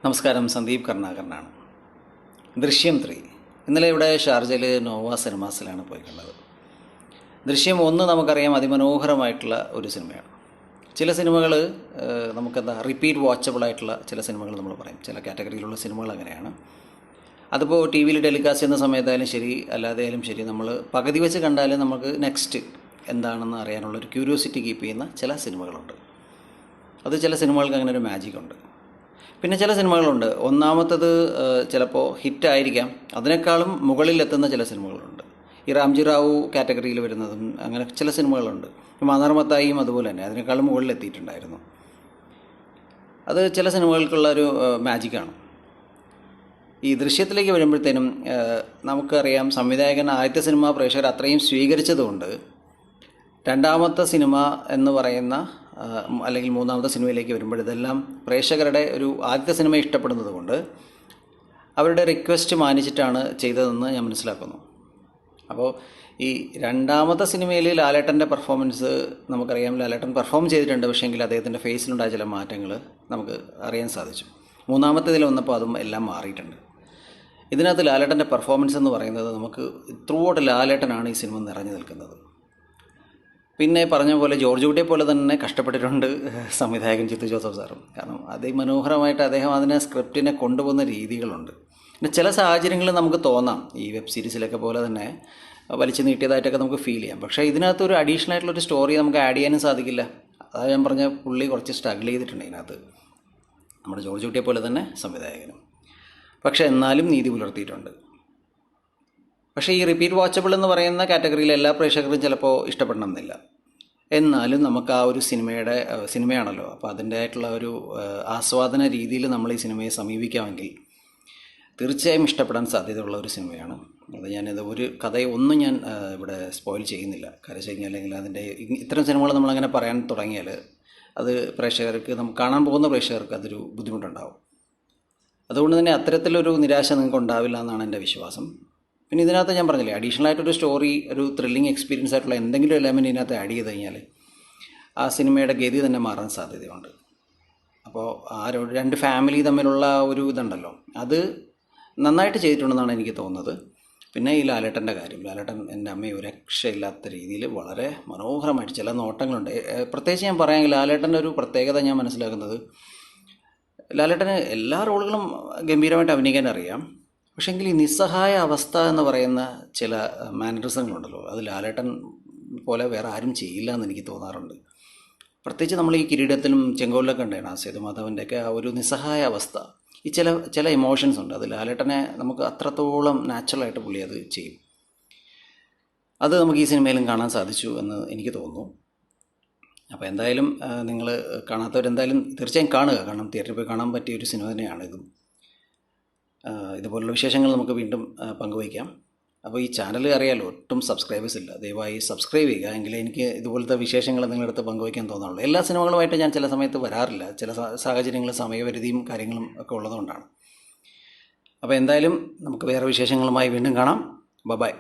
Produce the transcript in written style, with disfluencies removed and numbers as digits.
നമസ്കാരം, സന്ദീപ് കർണാകരനാണ്. ദൃശ്യം 3 ഇന്നലെ ഇവിടെ ഷാർജയിൽ നോവ സിനിമാസിലാണ് പോയി കണ്ടത്. ദൃശ്യം 1 നമുക്കറിയാം അതിമനോഹരമായിട്ടുള്ള ഒരു സിനിമയാണ്. ചില സിനിമകൾ നമുക്കെന്താ റിപ്പീറ്റ് വാച്ചബിളായിട്ടുള്ള ചില സിനിമകൾ നമ്മൾ പറയും. ചില കാറ്റഗറിയിലുള്ള സിനിമകൾ അങ്ങനെയാണ്. അതിപ്പോൾ ടി വിയിൽ ടെലികാസ്റ്റ് ചെയ്യുന്ന സമയത്തായാലും ശരി, അല്ലാതെയാലും ശരി, നമ്മൾ പകുതി വെച്ച് കണ്ടാലും നമുക്ക് നെക്സ്റ്റ് എന്താണെന്ന് അറിയാനുള്ളൊരു ക്യൂരിയോസിറ്റി കീപ്പ് ചെയ്യുന്ന ചില സിനിമകളുണ്ട്. അത് ചില സിനിമകൾക്ക് അങ്ങനെ ഒരു മാജിക് ഉണ്ട്. പിന്നെ ചില സിനിമകളുണ്ട്, ഒന്നാമത്തത് ചിലപ്പോൾ ഹിറ്റായിരിക്കാം, അതിനേക്കാളും മുകളിലെത്തുന്ന ചില സിനിമകളുണ്ട്. ഈ റാംജി റാവു കാറ്റഗറിയിൽ വരുന്നതും അങ്ങനെ ചില സിനിമകളുണ്ട്. മാന്നാർമത്തായിയും അതുപോലെ തന്നെ അതിനേക്കാളും മുകളിലെത്തിയിട്ടുണ്ടായിരുന്നു. അത് ചില സിനിമകൾക്കുള്ള ഒരു മാജിക്കാണ്. ഈ ദൃശ്യത്തിലേക്ക് വരുമ്പോഴത്തേനും നമുക്കറിയാം, സംവിധായകൻ ആദ്യത്തെ സിനിമ പ്രേക്ഷകർ അത്രയും സ്വീകരിച്ചതുകൊണ്ട് രണ്ടാമത്തെ സിനിമ എന്ന് പറയുന്ന അല്ലെങ്കിൽ മൂന്നാമത്തെ സിനിമയിലേക്ക് വരുമ്പോൾ ഇതെല്ലാം പ്രേക്ഷകരുടെ ഒരു ആദ്യത്തെ സിനിമ ഇഷ്ടപ്പെടുന്നത് കൊണ്ട് അവരുടെ റിക്വസ്റ്റ് മാനിച്ചിട്ടാണ് ചെയ്തതെന്ന് ഞാൻ മനസ്സിലാക്കുന്നു. അപ്പോൾ ഈ രണ്ടാമത്തെ സിനിമയിൽ ലാലേട്ടൻ്റെ പെർഫോമൻസ് നമുക്കറിയാം, ലാലേട്ടൻ പെർഫോം ചെയ്തിട്ടുണ്ട്. പക്ഷേങ്കിൽ അദ്ദേഹത്തിൻ്റെ ഫേസിലുണ്ടായ ചില മാറ്റങ്ങൾ നമുക്ക് അറിയാൻ സാധിച്ചു. മൂന്നാമത്തേതിൽ വന്നപ്പോൾ അതും എല്ലാം മാറിയിട്ടുണ്ട്. ഇതിനകത്ത് ലാലേട്ടൻ്റെ പെർഫോമൻസ് എന്ന് പറയുന്നത് നമുക്ക് ത്രൂ ഔട്ട് ലാലേട്ടനാണ് ഈ സിനിമ നിറഞ്ഞു നിൽക്കുന്നത്. പിന്നെ പറഞ്ഞ പോലെ ജോർജ് കുട്ടിയെ പോലെ തന്നെ കഷ്ടപ്പെട്ടിട്ടുണ്ട് സംവിധായകൻ ജിത്തു ജോസഫ് സാറും. കാരണം അതിമനോഹരമായിട്ട് അദ്ദേഹം അതിനെ സ്ക്രിപ്റ്റിനെ കൊണ്ടുപോകുന്ന രീതികളുണ്ട്. പിന്നെ ചില സാഹചര്യങ്ങളിൽ നമുക്ക് തോന്നാം ഈ വെബ് സീരീസിലൊക്കെ പോലെ തന്നെ വലിച്ചു നീട്ടിയതായിട്ടൊക്കെ നമുക്ക് ഫീൽ ചെയ്യാം. പക്ഷേ ഇതിനകത്ത് ഒരു അഡീഷണൽ ആയിട്ടുള്ളൊരു സ്റ്റോറി നമുക്ക് ആഡ് ചെയ്യാനും സാധിക്കില്ല. അതാ ഞാൻ പറഞ്ഞ പുള്ളി കുറച്ച് സ്ട്രഗിൾ ചെയ്തിട്ടുണ്ട് ഇതിനകത്ത്, നമ്മുടെ ജോർജ് കുട്ടിയെ പോലെ തന്നെ സംവിധായകനും. പക്ഷേ എന്നാലും നീതി പുലർത്തിയിട്ടുണ്ട്. പക്ഷേ ഈ റിപ്പീറ്റ് വാച്ചബിൾ എന്ന് പറയുന്ന കാറ്റഗറിയിൽ എല്ലാ പ്രേക്ഷകരും ചിലപ്പോൾ ഇഷ്ടപ്പെടണമെന്നില്ല. എന്നാലും നമുക്ക് ആ ഒരു സിനിമയാണല്ലോ, അപ്പോൾ അതിൻ്റെതായിട്ടുള്ള ഒരു ആസ്വാദന രീതിയിൽ നമ്മൾ ഈ സിനിമയെ സമീപിക്കാമെങ്കിൽ തീർച്ചയായും ഇഷ്ടപ്പെടാൻ സാധ്യതയുള്ള ഒരു സിനിമയാണ്. അത് ഞാനിത് ഒരു കഥയൊന്നും ഞാൻ ഇവിടെ സ്പോയിൽ ചെയ്യുന്നില്ല. കാര്യം വെച്ച് കഴിഞ്ഞാൽ അല്ലെങ്കിൽ അതിൻ്റെ ഇത്തരം സിനിമകൾ നമ്മളങ്ങനെ പറയാൻ തുടങ്ങിയാൽ അത് പ്രേക്ഷകർക്ക്, നമുക്ക് കാണാൻ പോകുന്ന പ്രേക്ഷകർക്ക് അതൊരു ബുദ്ധിമുട്ടുണ്ടാവും. അതുകൊണ്ട് തന്നെ അത്തരത്തിലൊരു നിരാശ നിങ്ങൾക്ക് ഉണ്ടാവില്ല എന്നാണ് എൻ്റെ വിശ്വാസം. പിന്നെ ഇതിനകത്ത് ഞാൻ പറഞ്ഞില്ലേ, അഡീഷണൽ ആയിട്ടൊരു സ്റ്റോറി, ഒരു ത്രില്ലിംഗ് എക്സ്പീരിയൻസ് ആയിട്ടുള്ള എന്തെങ്കിലും എലമെൻറ്റ് ഇതിനകത്ത് ആഡ് ചെയ്ത് കഴിഞ്ഞാൽ ആ സിനിമയുടെ ഗതി തന്നെ മാറാൻ സാധ്യതയുണ്ട്. അപ്പോൾ ആ രണ്ട് ഫാമിലി തമ്മിലുള്ള ഒരു ഇതുണ്ടല്ലോ, അത് നന്നായിട്ട് ചെയ്തിട്ടുണ്ടെന്നാണ് എനിക്ക് തോന്നുന്നത്. പിന്നെ ഈ ലാലേട്ടൻ്റെ കാര്യം, ലാലേട്ടൻ എൻ്റെ അമ്മയെ ഒരു രക്ഷയില്ലാത്ത രീതിയിൽ വളരെ മനോഹരമായിട്ട് ചില നോട്ടങ്ങളുണ്ട്. പ്രത്യേകിച്ച് ഞാൻ പറയാമെങ്കിൽ ലാലേട്ടൻ്റെ ഒരു പ്രത്യേകത ഞാൻ മനസ്സിലാക്കുന്നത്, ലാലേട്ടന് എല്ലാ റോളുകളും ഗംഭീരമായിട്ട് അഭിനയിക്കാൻ അറിയാം. പക്ഷേങ്കിൽ ഈ നിസ്സഹായ അവസ്ഥ എന്ന് പറയുന്ന ചില മാനറിസങ്ങളുണ്ടല്ലോ, അത് ലാലേട്ടൻ പോലെ വേറെ ആരും ചെയ്യില്ല എന്ന് എനിക്ക് തോന്നാറുണ്ട്. പ്രത്യേകിച്ച് നമ്മൾ ഈ കിരീടത്തിലും ചെങ്കോലിലൊക്കെ ഉണ്ടായിരുന്നു സേതുമാധവൻ്റെയൊക്കെ ആ ഒരു നിസ്സഹായ അവസ്ഥ, ഈ ചില ഇമോഷൻസ് ഉണ്ട്, അത് ലാലേട്ടനെ നമുക്ക് അത്രത്തോളം നാച്ചുറലായിട്ട് പുള്ളി അത് ചെയ്യും. അത് നമുക്ക് ഈ സിനിമയിലും കാണാൻ സാധിച്ചു എന്ന് എനിക്ക് തോന്നുന്നു. അപ്പോൾ എന്തായാലും നിങ്ങൾ കാണാത്തവരെന്തായാലും തീർച്ചയായും കാണുക. കാരണം തിയേറ്ററിൽ പോയി കാണാൻ പറ്റിയ ഒരു സിനിമ തന്നെയാണ് ഇതും. ഇതുപോലുള്ള വിശേഷങ്ങൾ നമുക്ക് വീണ്ടും പങ്കുവയ്ക്കാം. അപ്പോൾ ഈ ചാനൽ അറിയാലോ, ഒട്ടും സബ്സ്ക്രൈബേഴ്സ് ഇല്ല. ദയവായി സബ്സ്ക്രൈബ് ചെയ്യുക, എങ്കിലേ എനിക്ക് ഇതുപോലത്തെ വിശേഷങ്ങൾ നിങ്ങളടുത്ത് പങ്കുവയ്ക്കാൻ തോന്നുള്ളൂ. എല്ലാ സിനിമകളുമായിട്ട് ഞാൻ ചില സമയത്ത് വരാറില്ല, ചില സാഹചര്യങ്ങളും സമയപരിധിയും കാര്യങ്ങളും ഒക്കെ ഉള്ളതുകൊണ്ടാണ്. അപ്പോൾ എന്തായാലും നമുക്ക് വേറെ വിശേഷങ്ങളുമായി വീണ്ടും കാണാം. ബൈ.